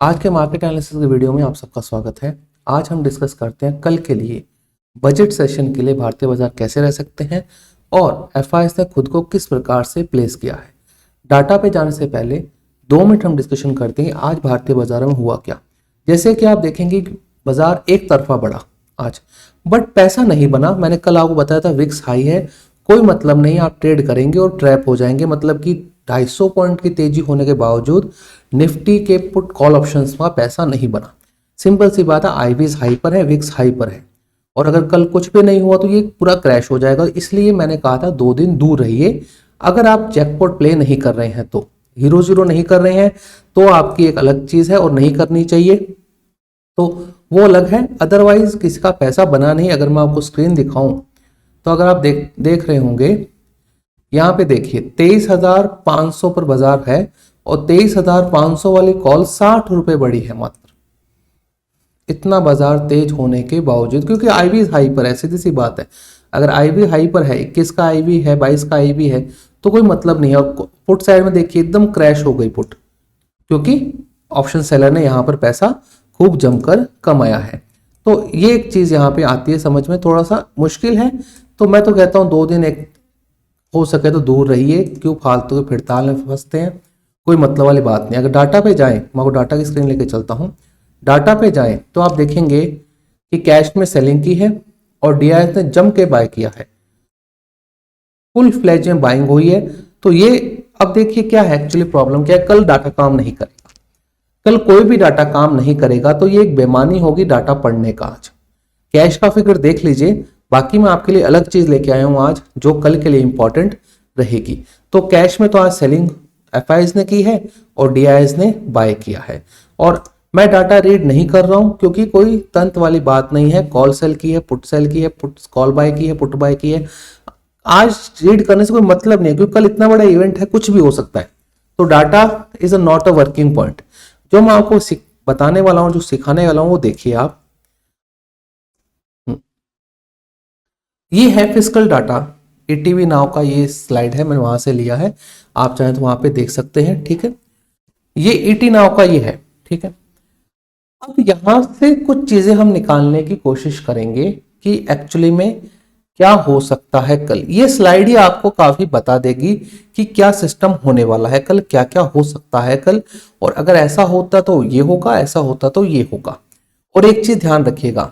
आज के market analysis के वीडियो में आप सबका स्वागत है। आज हम डिस्कस करते हैं कल के लिए बजट सेशन के लिए भारतीय बाजार कैसे रह सकते हैं और एफआईएस ने खुद को किस प्रकार से प्लेस किया है। डाटा पे जाने से पहले 2 मिनट हम डिस्कशन करते हैं आज भारतीय बाजार में हुआ क्या। जैसे कि आप देखेंगे कि बाजार एक तरफा बढ़ा आज, बट पैसा नहीं बना। मैंने कल आपको बताया था विक्स हाई है, कोई मतलब नहीं, आप ट्रेड करेंगे और ट्रैप हो जाएंगे। मतलब कि 250 पॉइंट की तेजी होने के बावजूद निफ्टी के पुट कॉल ऑप्शंस में पैसा नहीं बना। सिंपल सी बात है, आईवीज हाई पर है, विक्स हाई पर है और अगर कल कुछ भी नहीं हुआ तो ये पूरा क्रैश हो जाएगा। इसलिए मैंने कहा था 2 दिन दूर रहिए। अगर आप जैकपॉट प्ले नहीं कर रहे हैं तो हीरो जीरो नहीं कर रहे हैं तो आपकी एक अलग चीज है और नहीं करनी चाहिए, तो वो अलग है। अदरवाइज किसी का पैसा बना नहीं। अगर मैं आपको स्क्रीन दिखाऊं तो अगर आप देख रहे होंगे, यहाँ पे देखिए 23,500 पर बाजार है और 23,500 वाली कॉल 60 रुपए बढ़ी है मात्र। इतना बाजार तेज होने के बावजूद, क्योंकि आईवी हाई पर है, सीधी सी बात है। अगर आईवी हाई पर है, 21 का आईवी है, 22 का आईवी है, तो कोई मतलब नहीं है। और पुट साइड में देखिए एकदम क्रैश हो गई पुट, क्योंकि ऑप्शन सेलर ने यहाँ पर पैसा खूब जमकर कमाया है। तो ये एक चीज यहाँ पे आती है समझ में, थोड़ा सा मुश्किल है। तो मैं तो कहता हूँ 2 दिन एक हो सके तो दूर रहिए, क्यों फालतू के फिरताल में फंसते हैं, कोई मतलब वाली बात नहीं। अगर डाटा पे जाएं, मैं आपको डाटा की स्क्रीन लेके चलता हूं। डाटा पे जाएं तो आप देखेंगे कि कैश में सेलिंग की है और डीआईएस ने जम के बाय किया है, फुल फ्लैज में बाइंग हुई है। तो ये अब देखिए क्या है एक्चुअली प्रॉब्लम क्या है। कल डाटा काम नहीं करेगा, कल कोई भी डाटा काम नहीं करेगा, तो ये एक बेमानी होगी डाटा पढ़ने का। आज कैश का फिगर देख लीजिए, बाकी मैं आपके लिए अलग चीज लेके आया हूं आज जो कल के लिए इंपॉर्टेंट रहेगी। तो कैश में तो आज सेलिंग एफआईएस ने की है और डीआईएस ने बाय किया है। और मैं डाटा रीड नहीं कर रहा हूं क्योंकि कोई तंत्र वाली बात नहीं है। कॉल सेल की है, पुट सेल की है, पुट कॉल बाय की है, पुट बाय की है। आज रीड करने से कोई मतलब नहीं है क्योंकि कल इतना बड़ा इवेंट है, कुछ भी हो सकता है। तो data is not a working point. जो मैं आपको बताने वाला हूं, जो सिखाने वाला हूं, वो देखिए आप। ये है फिस्कल डाटा, एटीवी नाउ का ये स्लाइड है, मैंने वहां से लिया है, आप चाहें तो वहां पे देख सकते हैं। ठीक है, ये ईटी नाउ का ये है। ठीक है, अब यहां से कुछ चीजें हम निकालने की कोशिश करेंगे कि एक्चुअली में क्या हो सकता है कल। ये स्लाइड ही आपको काफी बता देगी कि क्या सिस्टम होने वाला है कल, क्या क्या हो सकता है कल। और अगर ऐसा होता तो ये होगा, ऐसा होता तो ये होगा। और एक चीज ध्यान रखिएगा,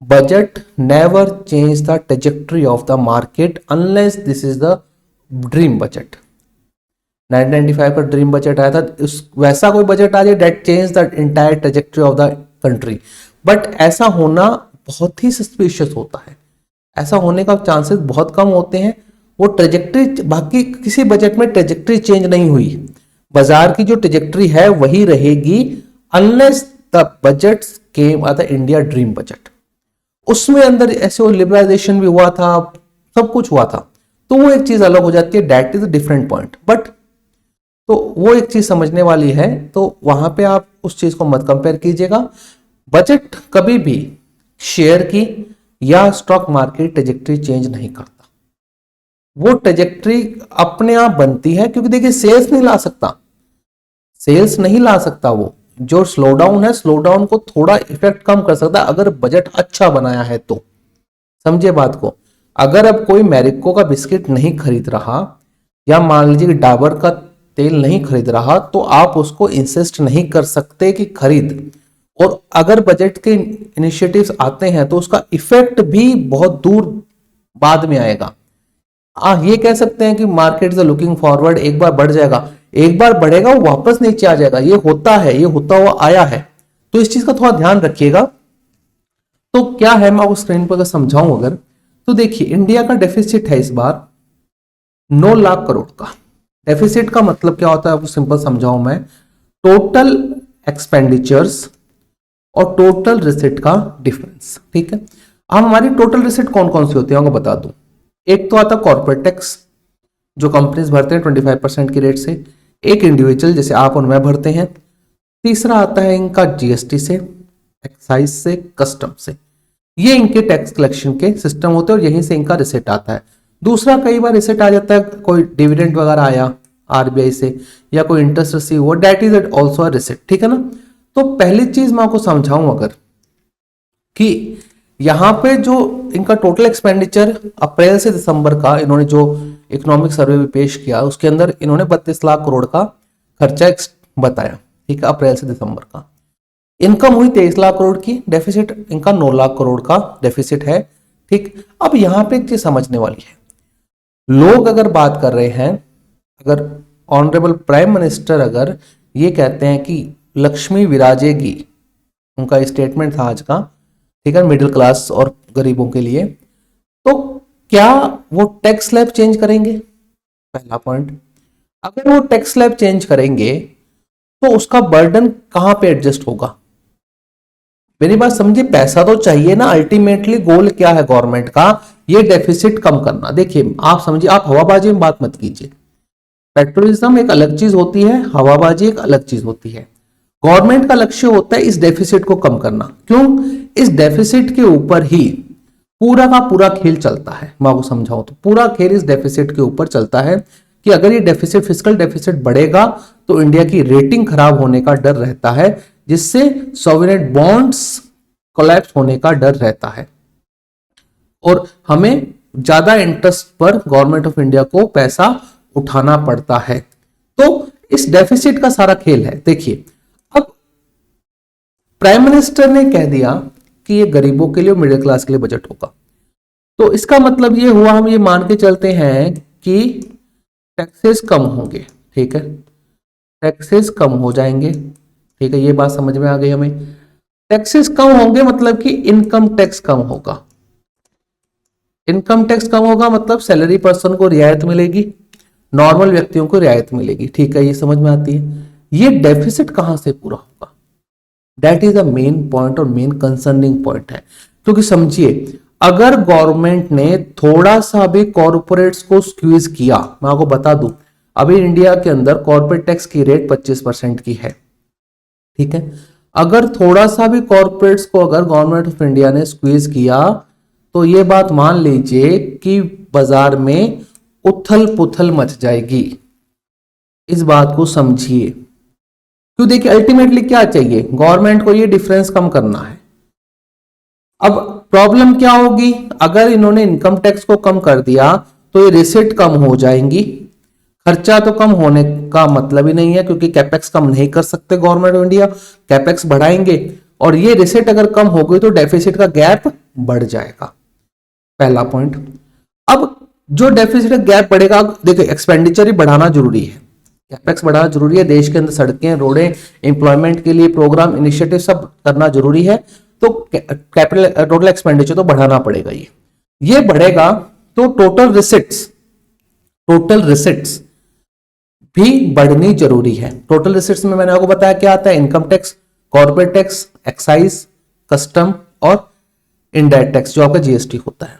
budget never change the trajectory of the market unless this is the dream budget। 1995 का ड्रीम बजट आया था, वैसा कोई बजट आ जाए that change the entire trajectory of the country. But ऐसा होना बहुत ही सस्पिशियस होता है, ऐसा होने का चांसेस बहुत कम होते हैं। वो ट्रेजेक्टरी, बाकी किसी बजट में ट्रेजेक्टरी चेंज नहीं हुई, बाजार की जो ट्रेजेक्टरी है वही रहेगी unless the budget came the India dream budget. उसमें अंदर ऐसे लिबरलाइजेशन भी हुआ था, सब कुछ हुआ था, तो वो एक चीज अलग हो जाती है, that is a different point. But तो वो एक चीज समझने वाली है, तो वहां पे आप उस चीज को मत कंपेयर कीजिएगा। बजट कभी भी शेयर की या स्टॉक मार्केट ट्रेजेक्टरी चेंज नहीं करता, वो ट्रेजेक्टरी अपने आप बनती है। क्योंकि देखिए सेल्स नहीं ला सकता, सेल्स नहीं ला सकता। वो जो स्लो डाउन है, स्लो डाउन को थोड़ा इफेक्ट कम कर सकता है अगर बजट अच्छा बनाया है तो। समझे बात को। अगर अब कोई मैरिको का बिस्किट नहीं खरीद रहा या मान लीजिए डाबर का तेल नहीं खरीद रहा, तो आप उसको इंसिस्ट नहीं कर सकते कि खरीद। और अगर बजट के इनिशिएटिव्स आते हैं तो उसका इफेक्ट भी बहुत दूर बाद में आएगा। ये कह सकते हैं कि मार्केट इज लुकिंग फॉरवर्ड, एक बार बढ़ जाएगा, एक बार बढ़ेगा वो वापस नीचे आ जाएगा। ये होता है, ये होता हुआ आया है, तो इस चीज का थोड़ा ध्यान रखिएगा। तो क्या है, मैं आपको स्क्रीन पर समझाऊं अगर, तो देखिए इंडिया का डेफिसिट है इस बार 9 लाख करोड़ का। डेफिसिट का मतलब क्या होता है आपको सिंपल समझाऊं मैं, टोटल एक्सपेंडिचर्स और टोटल रिसिट का डिफरेंस। ठीक है, अब हमारी टोटल रिसिट कौन कौन सी होती है आपको बता दूं। एक तो आता कॉर्पोरेट टैक्स जो कंपनीज भरते हैं 25% की रेट से, एक इंडिविजुअल जैसे आप और मैं भरते हैं, तीसरा आता है इनका जीएसटी से, एक्साइज से, कस्टम से। ये इनके टैक्स कलेक्शन के सिस्टम होते हैं और यहीं से इनका रिसिट आता है। दूसरा कई बार रिसिट आ जाता है, कोई डिविडेंड वगैरह आया आरबीआई से या कोई इंटरेस्ट रिसीव हुआ, that is also a receipt. ठीक है ना। तो पहली चीज मैं आपको समझाऊं अगर कि यहां पे जो इनका टोटल एक्सपेंडिचर अप्रैल से दिसंबर का इन्होंने जो इकोनॉमिक सर्वे भी पेश किया उसके अंदर इन्होंने 32 लाख करोड़ का खर्चा बताया, ठीक है, अप्रैल से दिसंबर का। इनकम हुई 23 लाख करोड़ की, डेफिसिट इनका 9 लाख करोड़ का डेफिसिट है, ठीक। अब यहां पे एक चीज समझने वाली है, लोग अगर बात कर रहे हैं, अगर ऑनरेबल प्राइम मिनिस्टर अगर ये कहते हैं कि लक्ष्मी विराजेगी, उनका स्टेटमेंट था आज का, ठीक है, मिडिल क्लास और गरीबों के लिए, तो क्या वो टैक्स स्लैब चेंज करेंगे? पहला पॉइंट, अगर वो टैक्स स्लैब चेंज करेंगे तो उसका बर्डन कहां पे एडजस्ट होगा? मेरी बात समझिए, पैसा तो चाहिए ना, अल्टीमेटली गोल क्या है गवर्नमेंट का? ये डेफिसिट कम करना। देखिए आप समझिए, आप हवाबाजी में बात मत कीजिए, पेट्रोलिज्म एक अलग चीज होती है, हवाबाजी एक अलग चीज होती है। गवर्नमेंट का लक्ष्य होता है इस डेफिसिट को कम करना। क्यों? इस डेफिसिट के ऊपर ही पूरा का पूरा खेल चलता है। मैं आपको समझाऊं तो पूरा खेल इस डेफिसिट के ऊपर चलता है कि अगर ये डेफिसिट, फिस्कल डेफिसिट बढ़ेगा तो इंडिया की रेटिंग खराब होने का डर रहता है, जिससे सॉवरेन बॉन्ड्स कोलैप्स होने का डर रहता है और हमें ज्यादा इंटरेस्ट पर गवर्नमेंट ऑफ इंडिया को पैसा उठाना पड़ता है। तो इस डेफिसिट का सारा खेल है। देखिए अब प्राइम मिनिस्टर ने कह दिया कि ये गरीबों के लिए, मिडिल क्लास के लिए बजट होगा, तो इसका मतलब ये हुआ, हम ये मान के चलते हैं कि टैक्सेस कम होंगे, ठीक है, टैक्सेस कम हो जाएंगे, ठीक है, ये बात समझ में आ गई हमें। टैक्सेस कम होंगे मतलब कि इनकम टैक्स कम होगा, इनकम टैक्स कम होगा मतलब सैलरी पर्सन को रियायत मिलेगी, नॉर्मल व्यक्तियों को रियायत मिलेगी, ठीक है, ये समझ में आती है। ये डेफिसिट कहां से पूरा होगा? That is the main point और मेन कंसर्निंग पॉइंट है। क्योंकि समझिए, अगर गवर्नमेंट ने थोड़ा सा भी कॉर्पोरेट्स को स्क्वीज किया, मैं आपको बता दूं अभी इंडिया के अंदर कॉर्पोरेट टैक्स की रेट 25% की है, ठीक है, अगर थोड़ा सा भी कॉर्पोरेट्स को अगर गवर्नमेंट ऑफ इंडिया ने स्क्वीज किया तो ये बात मान लीजिए कि बाजार में उथल पुथल मच जाएगी। इस बात को समझिए। क्यों? देखिए अल्टीमेटली क्या चाहिए गवर्नमेंट को? ये डिफरेंस कम करना है। अब प्रॉब्लम क्या होगी? अगर इन्होंने इनकम टैक्स को कम कर दिया तो ये रिसीट कम हो जाएंगी। खर्चा तो कम होने का मतलब ही नहीं है, क्योंकि कैपेक्स कम नहीं कर सकते गवर्नमेंट ऑफ इंडिया, कैपेक्स बढ़ाएंगे, और ये रिसीट अगर कम हो गई तो डेफिसिट का गैप बढ़ जाएगा। पहला पॉइंट। अब जो डेफिसिट गैप बढ़ेगा, देखो एक्सपेंडिचर ही बढ़ाना जरूरी है, कैपेक्स बढ़ाना जरूरी है, देश के अंदर सड़कें, रोडें, एम्प्लॉयमेंट के लिए प्रोग्राम, इनिशिएटिव सब करना जरूरी है, तो कैपिटल टोटल एक्सपेंडिचर तो बढ़ाना पड़ेगा। ये बढ़ेगा तो टोटल रिसिट्स भी बढ़नी जरूरी है। टोटल रिसिट्स में मैंने आपको बताया क्या आता है, income tax, corporate tax, excise, custom और इनडायरेक्ट टैक्स जो आपका जीएसटी होता है।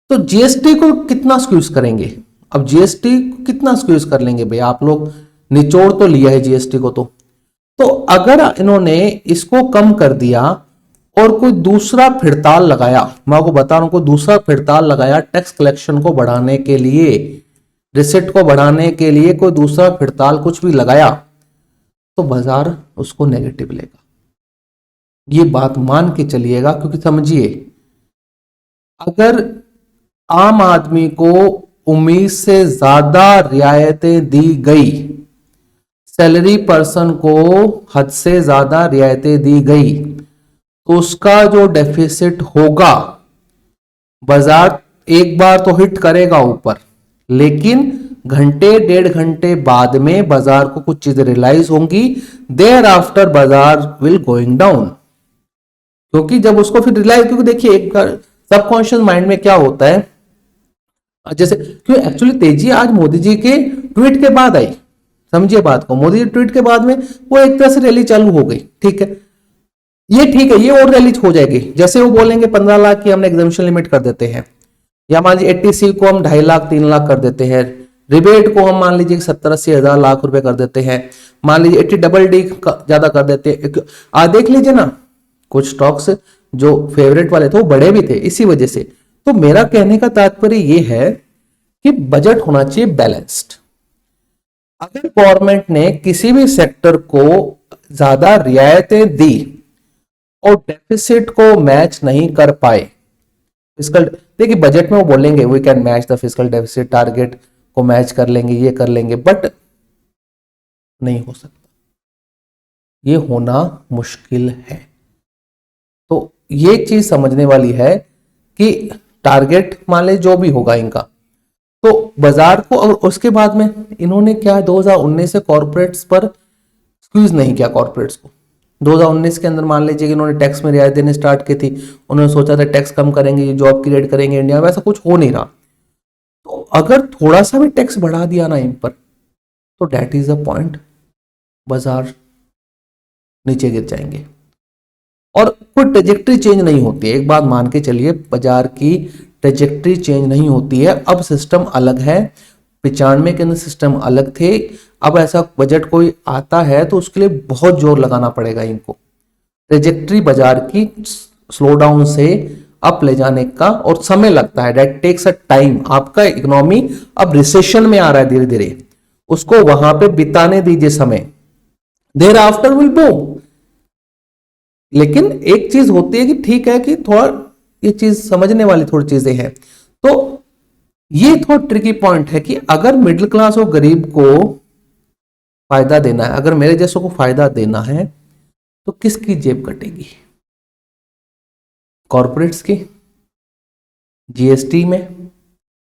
तो जीएसटी को कितना स्क्यूज करेंगे? अब जीएसटी को कितना स्क्यूज कर लेंगे भैया आप लोग? निचोड़ तो लिया है जीएसटी को, तो अगर इन्होंने इसको कम कर दिया और कोई दूसरा फिरताल लगाया, मैं आपको बता रहा हूं, कोई दूसरा फिरताल लगाया टैक्स कलेक्शन को बढ़ाने के लिए, रिसिट को बढ़ाने के लिए कोई दूसरा फिरताल कुछ भी लगाया, तो बाजार उसको नेगेटिव लेगा। ये बात मान के चलिएगा, क्योंकि समझिए अगर आम आदमी को उम्मीद से ज्यादा रियायतें दी गई, सैलरी पर्सन को हद से ज्यादा रियायतें दी गई, तो उसका जो डेफिसिट होगा बाजार एक बार तो हिट करेगा ऊपर, लेकिन घंटे डेढ़ घंटे बाद में बाजार को कुछ चीजें रियलाइज होंगी, देयर आफ्टर बाजार विल गोइंग डाउन। क्योंकि जब उसको फिर रियलाइज, क्योंकि देखिए एक सबकॉन्शियस माइंड में क्या होता है, जैसे क्यों एक्चुअली तेजी आज मोदी जी के ट्वीट के बाद आई, समझिए बात को, मोदी जी ट्वीट के बाद में वो एक तरह से रैली चालू हो गई, ठीक है, ये ठीक है, ये और रैली हो जाएगी। जैसे वो बोलेंगे 15 लाख की हमने एग्जामिशन लिमिट कर देते हैं, या मान लीजिए 80C को हम 2.5 लाख 3 लाख कर देते हैं, रिबेट को हम मान लीजिए 70-80 हजार लाख रुपए कर देते हैं, मान लीजिए 80DD ज्यादा कर देते हैं। आज देख लीजिए ना, कुछ स्टॉक्स जो फेवरेट वाले थे वो बड़े भी थे इसी वजह से। तो मेरा कहने का तात्पर्य ये है कि बजट होना चाहिए बैलेंस्ड। अगर गवर्नमेंट ने किसी भी सेक्टर को ज्यादा रियायतें दी और डेफिसिट को मैच नहीं कर पाए, फिस्कल, देखिए बजट में वो बोलेंगे we can match the fiscal deficit, target को मैच कर लेंगे, ये कर लेंगे, बट नहीं हो सकता, ये होना मुश्किल है। तो ये चीज समझने वाली है कि टारगेट मान ले जो भी होगा इनका, तो बाजार को, और उसके बाद में इन्होंने क्या 2019 से कॉर्पोरेट्स पर स्क्वीज नहीं किया। कॉर्पोरेट्स को 2019 के अंदर मान लीजिए कि इन्होंने टैक्स में रियायत देने स्टार्ट की थी, उन्होंने सोचा था टैक्स कम करेंगे, ये जॉब क्रिएट करेंगे इंडिया में, ऐसा कुछ हो नहीं रहा। तो अगर थोड़ा सा भी टैक्स बढ़ा दिया ना इन पर, तो डेट इज अ पॉइंट, बाजार नीचे गिर जाएंगे और कोई ट्रेजेक्ट्री चेंज नहीं होती है। एक बात मान के चलिए, बाजार की ट्रेजेक्ट्री चेंज नहीं होती है। अब सिस्टम अलग है, 95 के अंदर सिस्टम अलग थे। अब ऐसा बजट कोई आता है तो उसके लिए बहुत जोर लगाना पड़ेगा इनको, ट्रेजेक्ट्री बाजार की स्लो डाउन से अप ले जाने का, और समय लगता है, दैट टेक्स अ टाइम। आपका इकोनॉमी अब रिसेशन में आ रहा है धीरे धीरे, उसको वहां पे बिताने दीजिए समय, देयर आफ्टर विल बूम। लेकिन एक चीज होती है कि ठीक है कि थोड़ा ये चीज समझने वाली थोड़ी चीजें हैं। तो ये थोड़ा ट्रिकी पॉइंट है कि अगर मिडिल क्लास और गरीब को फायदा देना है, अगर मेरे जैसों को फायदा देना है, तो किसकी जेब कटेगी? कॉर्पोरेट्स की, जीएसटी में,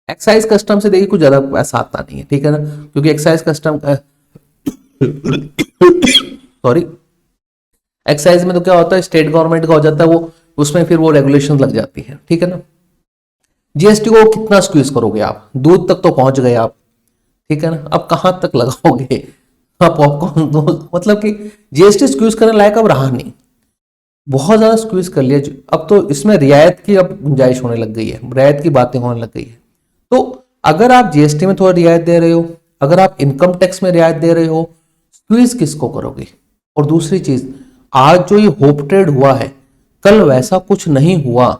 एक्साइज कस्टम से देखिए कुछ ज्यादा पैसा आता नहीं है, ठीक है ना, क्योंकि एक्साइज कस्टम सॉरी, एक्साइज में तो क्या होता है, स्टेट गवर्नमेंट का हो जाता है वो, उसमें फिर वो रेगुलेशन लग जाती है, ठीक है ना। जीएसटी को कितना स्क्वीज करोगे आप, दूध तक तो पहुंच गए आप, ठीक है ना, अब कहां तक लगाओगे आप पॉपकॉर्न, मतलब कि जीएसटी स्क्वीज करने लायक अब रहा नहीं, बहुत ज्यादा स्क्वीज कर लिया। अब तो इसमें रियायत की अब गुंजाइश होने लग गई है, रियायत की बातें होने लग गई है। तो अगर आप जीएसटी में थोड़ा रियायत दे रहे हो, अगर आप इनकम टैक्स में रियायत दे रहे हो, स्क्वीज किसको करोगे? और दूसरी चीज, आज जो ये होप ट्रेड हुआ है, कल वैसा कुछ नहीं हुआ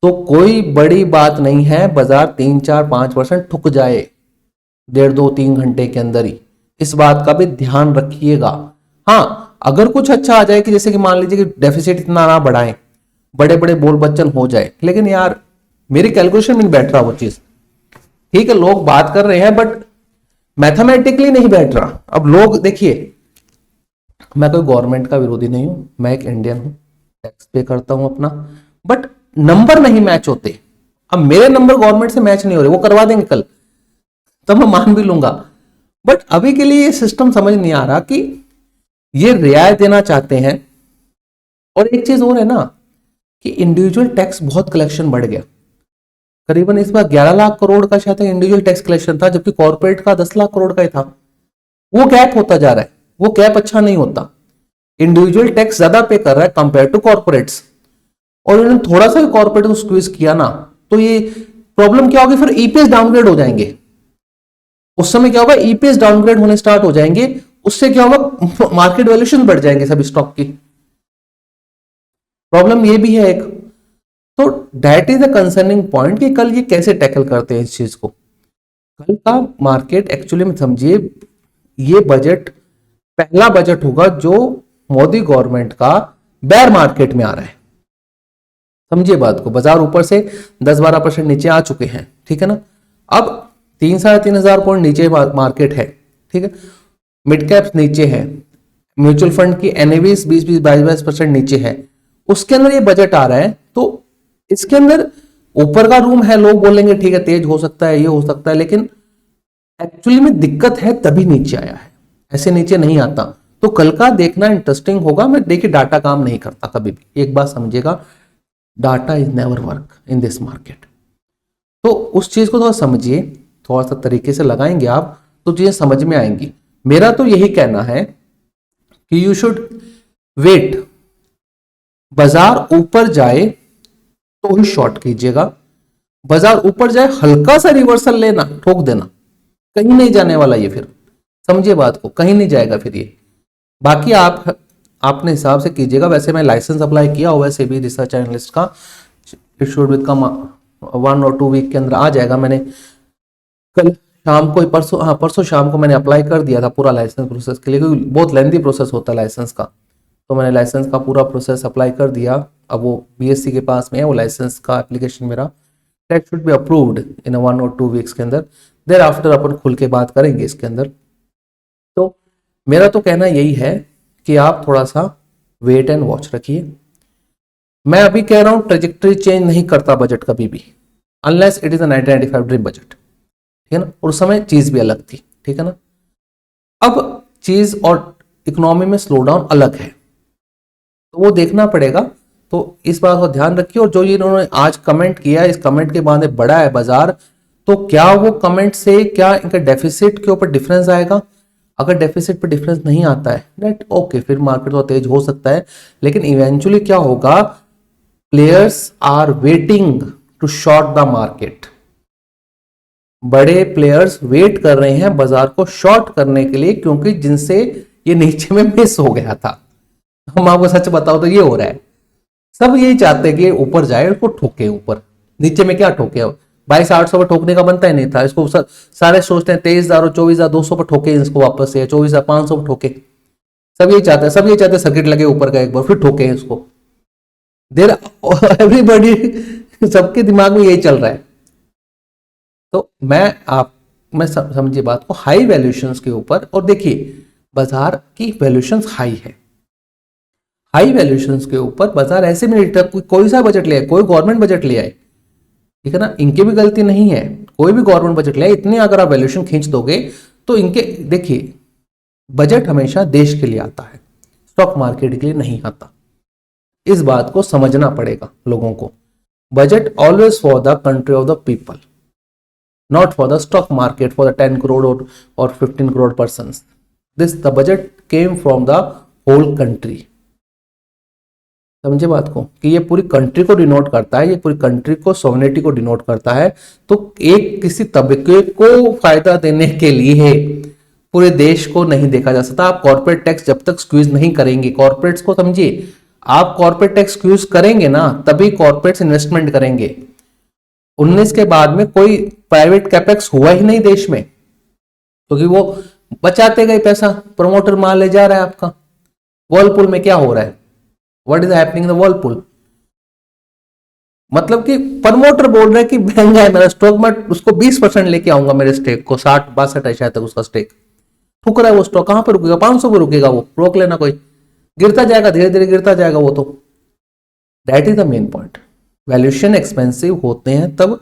तो कोई बड़ी बात नहीं है, बाजार 3-4-5% ठुक जाए 1.5-2-3 घंटे के अंदर ही, इस बात का भी ध्यान रखिएगा। हाँ, अगर कुछ अच्छा आ जाए कि जैसे कि मान लीजिए कि डेफिसिट इतना ना बढ़ाएं, बड़े बड़े बोल बच्चन हो जाए, लेकिन यार मेरी कैलकुलेशन में नहीं बैठ रहा वो चीज, ठीक है, लोग बात कर रहे हैं बट मैथमेटिकली नहीं बैठ रहा। अब लोग देखिए, मैं कोई गवर्नमेंट का विरोधी नहीं हूं, मैं एक इंडियन हूं, टैक्स पे करता हूं अपना, बट नंबर नहीं मैच होते। अब मेरे नंबर गवर्नमेंट से मैच नहीं हो रहे, वो करवा देंगे कल, तब मैं मान भी लूंगा, बट अभी के लिए ये सिस्टम समझ नहीं आ रहा कि ये रियायत देना चाहते हैं। और एक चीज और है ना कि इंडिविजुअल टैक्स बहुत कलेक्शन बढ़ गया, करीबन इस बार 11 लाख करोड़ का शायद इंडिविजुअल टैक्स कलेक्शन था, जबकि कॉर्पोरेट का 10 लाख करोड़ का ही था। वो गैप होता जा रहा है, वो गैप अच्छा नहीं होता, इंडिविजुअल टैक्स ज्यादा पे कर रहा है कंपेयर टू कॉर्पोरेट्स, और इन्होंने थोड़ा सा भी कॉर्पोरेट को स्क्वीज किया ना, तो ये प्रॉब्लम क्या होगी, फिर ईपीएस डाउनग्रेड हो जाएंगे। उस समय क्या होगा, ईपीएस डाउनग्रेड होने स्टार्ट हो जाएंगे, उससे क्या होगा, मार्केट वैल्यूएशन बढ़ जाएंगे सब स्टॉक की, प्रॉब्लम ये भी है एक। तो that is the concerning point कि कल ये कैसे टैकल करते हैं इस चीज को। कल का मार्केट एक्चुअली में समझिए, ये बजट पहला बजट होगा जो मोदी गवर्नमेंट का बेयर मार्केट में आ रहा है, समझिए बात को। बाजार ऊपर से 10-12% नीचे आ चुके हैं, ठीक है ना, अब 3-3,500 पॉइंट नीचे मार्केट है, ठीक है, मिड कैप्स नीचे है, म्यूचुअल फंड की एनएवीज 20-22% नीचे है, उसके अंदर ये बजट आ रहा है। तो इसके अंदर ऊपर का रूम है, लोग बोलेंगे ठीक है तेज हो सकता है, ये हो सकता है, लेकिन एक्चुअली में दिक्कत है तभी नीचे आया है, ऐसे नीचे नहीं आता। तो कल का देखना इंटरेस्टिंग होगा। मैं देखिए, डाटा काम नहीं करता कभी भी, एक बात समझिएगा, data is never work in this market. तो उस चीज को थोड़ा समझिए, थोड़ा सा तरीके से लगाएंगे आप तो चीजें समझ में आएंगी। मेरा तो यही कहना है कि यू शुड वेट, बाजार ऊपर जाए तो ही शॉर्ट कीजिएगा, बाजार ऊपर जाए हल्का सा रिवर्सल लेना, ठोक देना, कहीं नहीं जाने वाला ये, फिर समझिए बात को, कहीं नहीं जाएगा फिर ये। बाकी आप अपने हिसाब से कीजिएगा। वैसे मैं लाइसेंस अप्लाई किया हुआ है सेबी रिसर्च एनालिस्ट का, इट शुड विद कम 1 और 2 वीक के अंदर आ जाएगा। मैंने कल शाम को ही परसों, हाँ परसों शाम को मैंने अप्लाई कर दिया था पूरा लाइसेंस प्रोसेस के लिए, क्योंकि बहुत लेंथी प्रोसेस होता है लाइसेंस का। तो मैंने लाइसेंस का पूरा प्रोसेस अप्लाई कर दिया। अब वो बीएससी के पास में है वो लाइसेंस का एप्लीकेशन मेरा। That should be approved in 1 और 2 वीक्स के अंदर। देर आफ्टर अपन खुल के बात करेंगे इसके अंदर। तो मेरा तो कहना यही है कि आप थोड़ा सा वेट एंड वॉच रखिए। मैं अभी कह रहा हूं ट्रेजेक्टरी चेंज नहीं करता बजट कभी भी, unless it is a 1995 dream budget, ठीक है ना। और उस समय चीज भी अलग थी, ठीक है ना। अब चीज और इकोनॉमी में स्लो डाउन अलग है, तो वो देखना पड़ेगा। तो इस बात को ध्यान रखिए। और जो ये इन्होंने आज कमेंट किया, इस कमेंट के बाद बढ़ा है बाजार, तो क्या वो कमेंट से क्या इनका डेफिसिट के ऊपर डिफरेंस आएगा? अगर डेफिसिट पे डिफरेंस नहीं आता है नेट ओके, फिर मार्केट तो तेज हो सकता है। लेकिन इवेंचुअली क्या होगा, players are waiting to short the market. बड़े प्लेयर्स वेट कर रहे हैं बाजार को शॉर्ट करने के लिए, क्योंकि जिनसे ये नीचे में मिस हो गया था। हम आपको सच बताओ तो ये हो रहा है, सब यही चाहते हैं कि ऊपर जाए, उसको ठोके ऊपर। नीचे में क्या ठोके? 22,800 पर ठोकने का बनता ही नहीं था इसको। सारे सोचते हैं 23,000 और 24,200 पर ठोके इसको वापस से, 24,500 पर ठोके। सब यही चाहते हैं, सब यही चाहते हैं सर्किट लगे ऊपर का एक बार, फिर ठोके इसको। देर एवरीबॉडी, सबके दिमाग में यही चल रहा है। तो मैं समझिए बात को, हाई वैल्यूएशंस के ऊपर। और देखिए बाजार की वैल्यूएशंस हाई है, हाई वैल्यूएशंस के ऊपर बाजार ऐसे में नहीं, कोई सा बजट ले आए, कोई गवर्नमेंट बजट ले आए, ठीक है ना, इनकी भी गलती नहीं है। कोई भी गवर्नमेंट बजट ले आए, इतने अगर आप वैल्यूएशन खींच दोगे तो इनके, देखिए बजट हमेशा देश के लिए आता है, स्टॉक मार्केट के लिए नहीं आता। इस बात को समझना पड़ेगा लोगों को। Budget always for the country of the people, not for the stock market for the 10 crore or 15 crore persons. The budget came from the whole country. समझे बात को, कि ये पूरी कंट्री को डिनोट करता है, ये पूरी कंट्री को, सोवरेनिटी को डिनोट करता है। तो एक किसी तबके को फायदा देने के लिए पूरे देश को नहीं देखा जा सकता। आप कॉर्पोरेट टैक्स जब तक स्क्वीज नहीं करेंगे, कॉर्पोरेट्स को समझिए, आप कॉर्पोरेट टैक्स स्क्वीज करेंगे ना तभी कॉर्पोरेट्स इन्वेस्टमेंट करेंगे। 19 के बाद में कोई प्राइवेट कैपेक्स हुआ ही नहीं देश में, क्योंकि वो बचाते गए पैसा, प्रमोटर माल ले जा रहा है आपका। वर्लपूल में क्या हो रहा है, what is happening in the Whirlpool? मतलब कि प्रमोटर बोल रहा है कि महंगा है मेरा स्टॉक, मैं उसको 20% लेके आऊंगा मेरे स्टेक को, 60-62 है शायद तक उसका स्टेक। ठुक रहा है वो स्टॉक, कहां पर रुकेगा? 500 पर रुकेगा वो, रोक लेना कोई, गिरता जाएगा, धीरे धीरे गिरता जाएगा वो। तो that is the main point. Valuation expensive होते हैं तब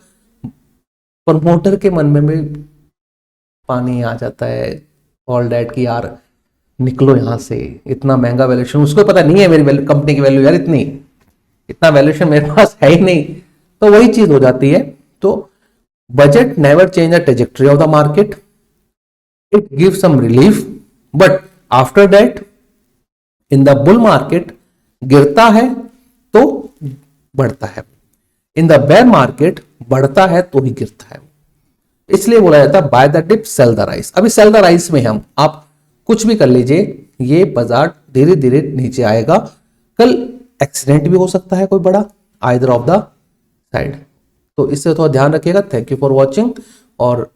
प्रमोटर के मन में भी पानी आ जाता है, ऑल डैट की यार निकलो यहां से, इतना महंगा वैल्यूएशन, उसको पता नहीं है मेरी कंपनी की वैल्यू यार इतना वैल्यूएशन मेरे पास है ही नहीं। तो वही चीज हो जाती है। तो budget never change the trajectory of the market, it give some relief, but after that in the bull market गिरता है तो बढ़ता है, इन द बेयर मार्केट बढ़ता है तो ही गिरता है। इसलिए बोला जाता है buy the dip sell the rise. अभी सेल द राइस में हम, आप कुछ भी कर लीजिए, ये बाजार धीरे धीरे नीचे आएगा। कल एक्सीडेंट भी हो सकता है कोई बड़ा, आइदर ऑफ द साइड। तो इससे थोड़ा ध्यान रखिएगा। थैंक यू फॉर वॉचिंग, और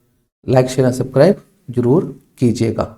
लाइक शेयर सब्सक्राइब जरूर कीजिएगा।